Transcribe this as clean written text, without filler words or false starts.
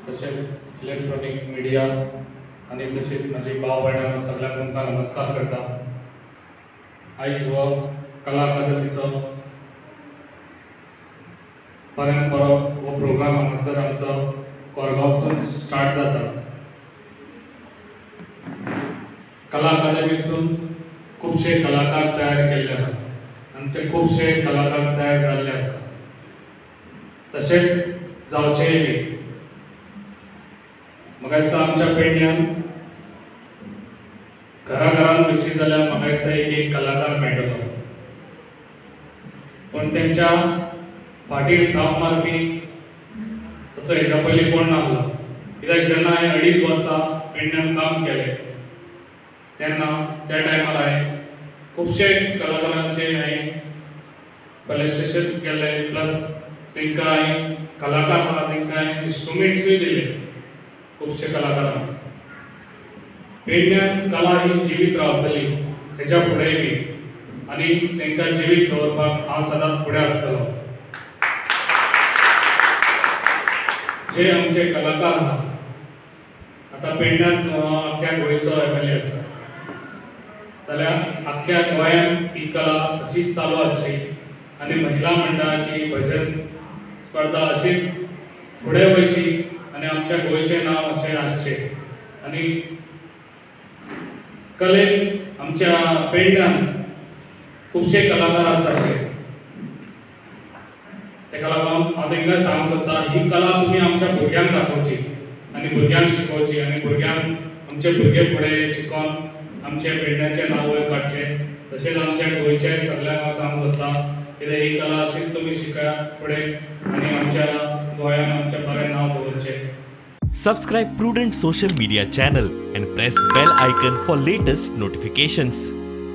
तसेच electronic media आणि तसेच माझे भाव भयणां सगळ्यांक तुमकां नमस्कार करता। आयज हो कला अकादमीचो बऱ्यान बरो हो प्रोग्राम हांगासर आमचो कोरगांवसून स्टार्ट जाता। कला अकादमीसून खूबशे कलाकार तयार केल्ले आसात आनी ते खूबशे कलाकार तयार जाल्ले आसा। तशेंच जावचेय बी म्हाका दिसता आमच्या पेडण्यान घराघरान बशीत जाल्यार म्हाका दिसता एक कलाकार मेळटलो, पण तेंच्या फाटीर थाप मारपी असो हेच्या पयलीं कोण नासलो। कित्याक जेन्ना हांवें 2.5 वर्सां पेडण्यान काम केलें तेन्ना त्या टायमार हांवें खुबशे कलाकारांचे हांवें कलेक्शन केलें, प्लस तांकां हांवें कलाकार आहा तांकां हांवें इंस्ट्रुमेंट्सूय दिले खुबशे कलाकारांक। पेडण्यान कला ही जिवीत रावतली हेच्या फुडेंय बी आनी तांकां जिवीत दवरपाक हांव सदांच फुडें आसतलों। जे आमचे कलाकार आहा आतां पेडण्यान आख्ख्या गोंयचो MLA आसा जाल्यार आख्ख्या गोंयान ही कला अशीच चालू आसची आनी महिला मंडळाची भजन स्पर्धा अशीच फुडें वयची आनी आमच्या गोंयचें नांव अशें आसचें। आनी कलेन आमच्या पेडण्यान खुबशे कलाकार आसाचे, तेका लागून हांव तांकां सांगूंक सोदता ही कला तुमी आमच्या भुरग्यांक दाखोवची आनी भुरग्यांक शिकोवची आनी भुरग्यांक आमचे भुरगे फुडें शिकोन आमचे पेडण्याचें नांव वयर काडचें। तशेंच आमच्या गोंयच्या सगळ्यांक हांव सांगूंक सोदता कित्याक ही कला अशीच तुमी शिकात फुडें आनी आमच्या गोंयान आमचें बरें नांव दवरचें। Subscribe Prudent social media channel and press bell icon for latest notifications.